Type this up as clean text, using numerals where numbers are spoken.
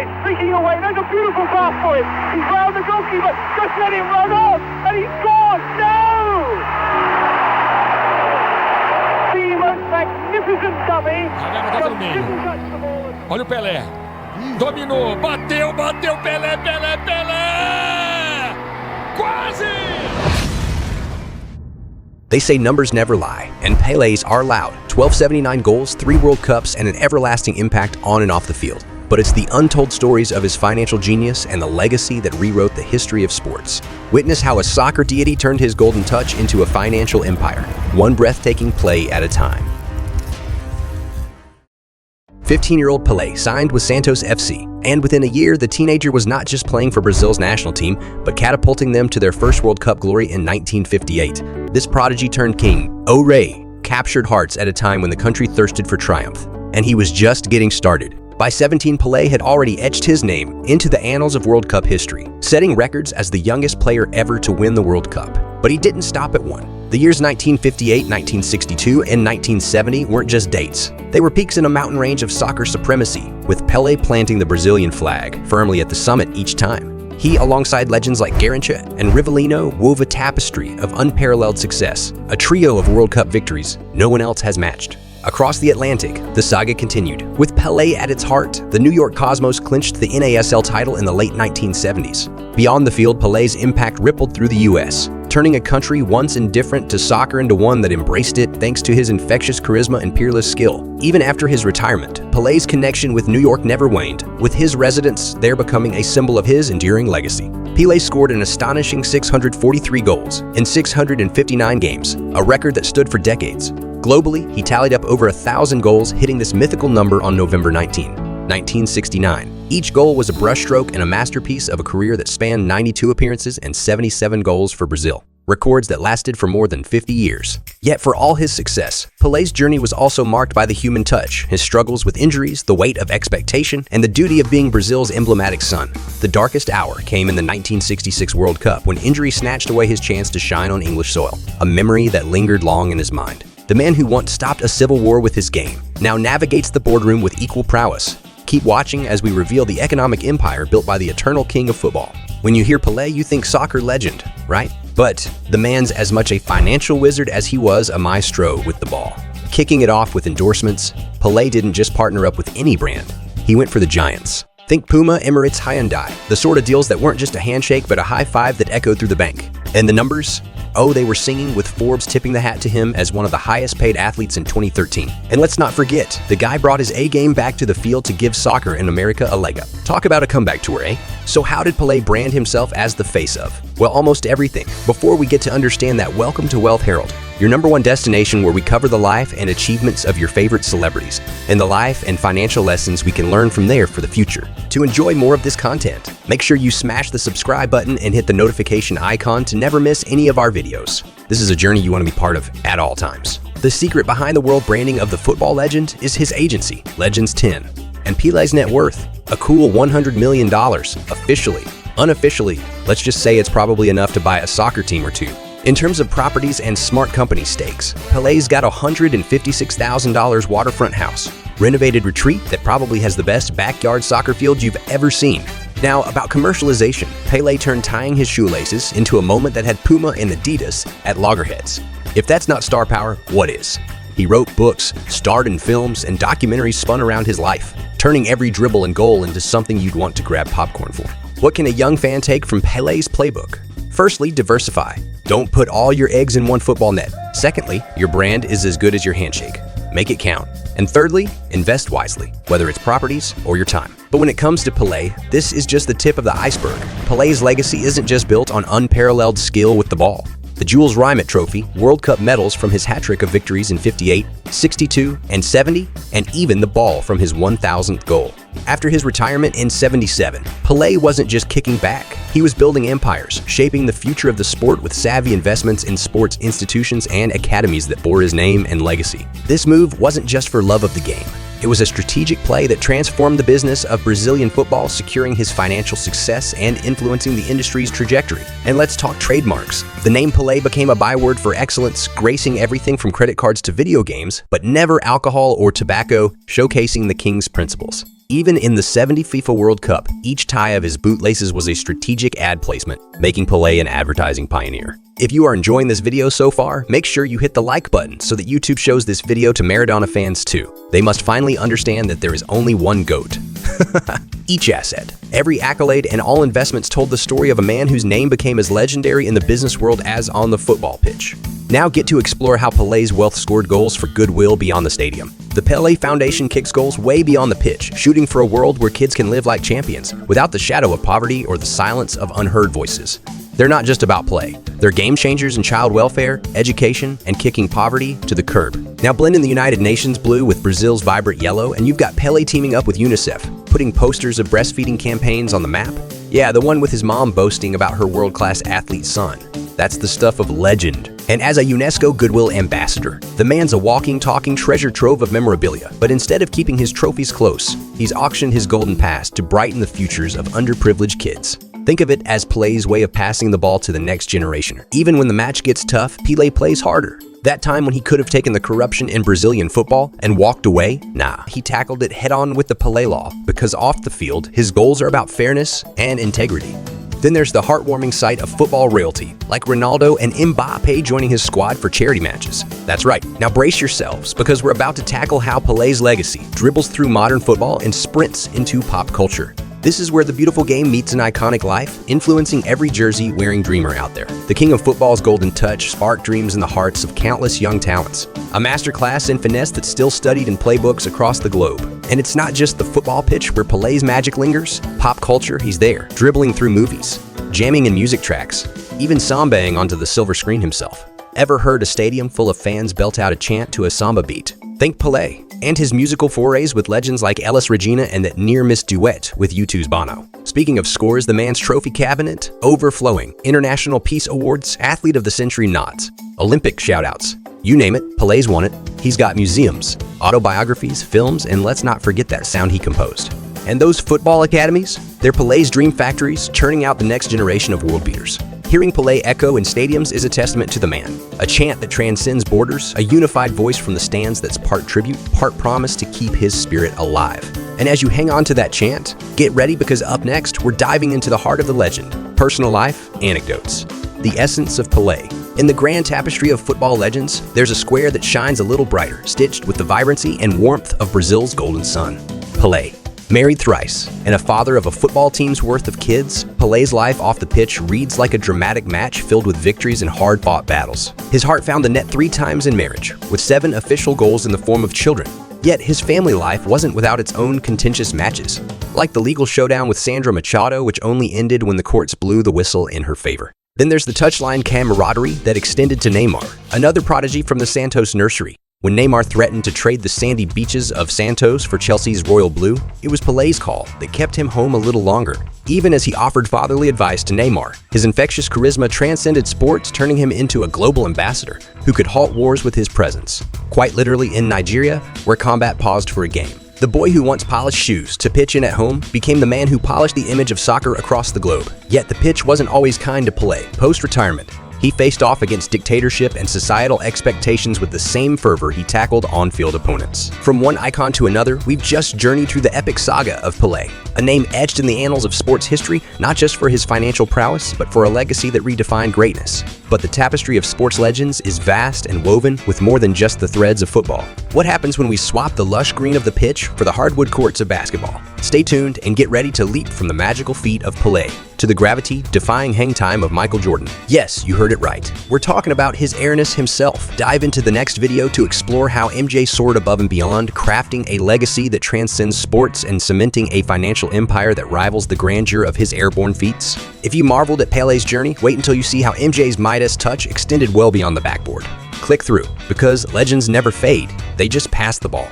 Pelé streaking away. There's a beautiful pass for him. He's round the goalkeeper. Just let him run on. And he scores. No! The most magnificent dummy. Just didn't touch the ball. Olha o Pelé. Dominou. Bateu, Pelé. Quase! They say numbers never lie, and Pelé's are loud. 1279 goals, 3 World Cups, and an everlasting impact on and off the field. But it's the untold stories of his financial genius and the legacy that rewrote the history of sports. Witness how a soccer deity turned his golden touch into a financial empire, one breathtaking play at a time. 15-year-old Pelé signed with Santos FC, and within a year, the teenager was not just playing for Brazil's national team, but catapulting them to their first World Cup glory in 1958. This prodigy turned king, O Rei, captured hearts at a time when the country thirsted for triumph, and he was just getting started. By 17, Pelé had already etched his name into the annals of World Cup history, setting records as the youngest player ever to win the World Cup. But he didn't stop at one. The years 1958, 1962, and 1970 weren't just dates. They were peaks in a mountain range of soccer supremacy, with Pelé planting the Brazilian flag firmly at the summit each time. He, alongside legends like Garrincha and Rivellino, wove a tapestry of unparalleled success, a trio of World Cup victories no one else has matched. Across the Atlantic, the saga continued. With Pelé at its heart, the New York Cosmos clinched the NASL title in the late 1970s. Beyond the field, Pelé's impact rippled through the U.S., turning a country once indifferent to soccer into one that embraced it thanks to his infectious charisma and peerless skill. Even after his retirement, Pelé's connection with New York never waned, with his residence there becoming a symbol of his enduring legacy. Pelé scored an astonishing 643 goals in 659 games, a record that stood for decades. Globally, he tallied up over 1,000 goals, hitting this mythical number on November 19, 1969. Each goal was a brushstroke and a masterpiece of a career that spanned 92 appearances and 77 goals for Brazil, records that lasted for more than 50 years. Yet for all his success, Pelé's journey was also marked by the human touch, his struggles with injuries, the weight of expectation, and the duty of being Brazil's emblematic son. The darkest hour came in the 1966 World Cup when injury snatched away his chance to shine on English soil, a memory that lingered long in his mind. The man who once stopped a civil war with his game now navigates the boardroom with equal prowess. Keep watching as we reveal the economic empire built by the eternal king of football. When you hear Pelé, you think soccer legend, right? But the man's as much a financial wizard as he was a maestro with the ball. Kicking it off with endorsements, Pelé didn't just partner up with any brand. He went for the giants. Think Puma, Emirates, Hyundai, the sort of deals that weren't just a handshake but a high five that echoed through the bank. And the numbers? Oh, they were singing, with Forbes tipping the hat to him as one of the highest paid athletes in 2013. And let's not forget, the guy brought his A-game back to the field to give soccer in America a leg up. Talk about a comeback tour, eh? So how did Pelé brand himself as the face of? Well, almost everything. Before we get to understand that, welcome to Wealth Herald, your #1 destination where we cover the life and achievements of your favorite celebrities, and the life and financial lessons we can learn from there for the future. To enjoy more of this content, make sure you smash the subscribe button and hit the notification icon to never miss any of our videos. This is a journey you want to be part of at all times. The secret behind the world branding of the football legend is his agency, Legends 10, and Pelé's net worth, a cool $100 million, officially. Unofficially, let's just say it's probably enough to buy a soccer team or two. In terms of properties and smart company stakes, Pelé's got a $156,000 waterfront house, renovated retreat that probably has the best backyard soccer field you've ever seen. Now, about commercialization, Pelé turned tying his shoelaces into a moment that had Puma and Adidas at loggerheads. If that's not star power, what is? He wrote books, starred in films, and documentaries spun around his life, turning every dribble and goal into something you'd want to grab popcorn for. What can a young fan take from Pelé's playbook? Firstly, diversify. Don't put all your eggs in one football net. Secondly, your brand is as good as your handshake. Make it count. And thirdly, invest wisely, whether it's properties or your time. But when it comes to Pelé, this is just the tip of the iceberg. Pelé's legacy isn't just built on unparalleled skill with the ball. The Jules Rimet Trophy, World Cup medals from his hat-trick of victories in 58, 62, and 70, and even the ball from his 1,000th goal. After his retirement in 77, Pelé wasn't just kicking back. He was building empires, shaping the future of the sport with savvy investments in sports institutions and academies that bore his name and legacy. This move wasn't just for love of the game. It was a strategic play that transformed the business of Brazilian football, securing his financial success and influencing the industry's trajectory. And let's talk trademarks. The name Pelé became a byword for excellence, gracing everything from credit cards to video games, but never alcohol or tobacco, showcasing the king's principles. Even in the 70 FIFA World Cup, each tie of his bootlaces was a strategic ad placement, making Pelé an advertising pioneer. If you are enjoying this video so far, make sure you hit the like button so that YouTube shows this video to Maradona fans too. They must finally understand that there is only one GOAT. Each asset, every accolade, and all investments told the story of a man whose name became as legendary in the business world as on the football pitch. Now get to explore how Pelé's wealth scored goals for goodwill beyond the stadium. The Pelé Foundation kicks goals way beyond the pitch, shooting for a world where kids can live like champions, without the shadow of poverty or the silence of unheard voices. They're not just about play. They're game changers in child welfare, education, and kicking poverty to the curb. Now blend in the United Nations blue with Brazil's vibrant yellow, and you've got Pelé teaming up with UNICEF, putting posters of breastfeeding campaigns on the map. Yeah, the one with his mom boasting about her world-class athlete son. That's the stuff of legend. And as a UNESCO Goodwill Ambassador, the man's a walking, talking treasure trove of memorabilia. But instead of keeping his trophies close, he's auctioned his golden past to brighten the futures of underprivileged kids. Think of it as Pelé's way of passing the ball to the next generation. Even when the match gets tough, Pelé plays harder. That time when he could have taken the corruption in Brazilian football and walked away? Nah, he tackled it head-on with the Pelé Law, because off the field, his goals are about fairness and integrity. Then there's the heartwarming sight of football royalty, like Ronaldo and Embark joining his squad for charity matches. That's right, now brace yourselves, because we're about to tackle how Pelé's legacy dribbles through modern football and sprints into pop culture. This is where the beautiful game meets an iconic life, influencing every jersey-wearing dreamer out there. The king of football's golden touch sparked dreams in the hearts of countless young talents. A masterclass in finesse that's still studied in playbooks across the globe. And it's not just the football pitch where Pelé's magic lingers. Pop culture, he's there, dribbling through movies, jamming in music tracks, even sambaing onto the silver screen himself. Ever heard a stadium full of fans belt out a chant to a samba beat? Think Pelé, and his musical forays with legends like Elis Regina and that near-miss duet with U2's Bono. Speaking of scores, the man's trophy cabinet, overflowing. International Peace Awards, Athlete of the Century nods, Olympic shoutouts. You name it, Pelé's won it. He's got museums, autobiographies, films, and let's not forget that sound he composed. And those football academies? They're Pelé's dream factories, churning out the next generation of world beaters. Hearing Pelé echo in stadiums is a testament to the man. A chant that transcends borders, a unified voice from the stands that's part tribute, part promise to keep his spirit alive. And as you hang on to that chant, get ready, because up next, we're diving into the heart of the legend. Personal life, anecdotes. The essence of Pelé. In the grand tapestry of football legends, there's a square that shines a little brighter, stitched with the vibrancy and warmth of Brazil's golden sun. Pelé. Married thrice, and a father of a football team's worth of kids, Pelé's life off the pitch reads like a dramatic match filled with victories and hard-fought battles. His heart found the net 3 times in marriage, with 7 official goals in the form of children. Yet his family life wasn't without its own contentious matches, like the legal showdown with Sandra Machado, which only ended when the courts blew the whistle in her favor. Then there's the touchline camaraderie that extended to Neymar, another prodigy from the Santos nursery. When Neymar threatened to trade the sandy beaches of Santos for Chelsea's royal blue, it was Pelé's call that kept him home a little longer. Even as he offered fatherly advice to Neymar, his infectious charisma transcended sports, turning him into a global ambassador who could halt wars with his presence. Quite literally in Nigeria, where combat paused for a game. The boy who once polished shoes to pitch in at home became the man who polished the image of soccer across the globe. Yet the pitch wasn't always kind to Pelé. Post-retirement, he faced off against dictatorship and societal expectations with the same fervor he tackled on-field opponents. From one icon to another, we've just journeyed through the epic saga of Pelé, a name etched in the annals of sports history, not just for his financial prowess, but for a legacy that redefined greatness. But the tapestry of sports legends is vast and woven with more than just the threads of football. What happens when we swap the lush green of the pitch for the hardwood courts of basketball? Stay tuned and get ready to leap from the magical feat of Pelé to the gravity-defying hang time of Michael Jordan. Yes, you heard it right. We're talking about his airness himself. Dive into the next video to explore how MJ soared above and beyond, crafting a legacy that transcends sports and cementing a financial empire that rivals the grandeur of his airborne feats. If you marveled at Pelé's journey, wait until you see how MJ's Midas touch extended well beyond the backboard. Click through, because legends never fade, they just pass the ball.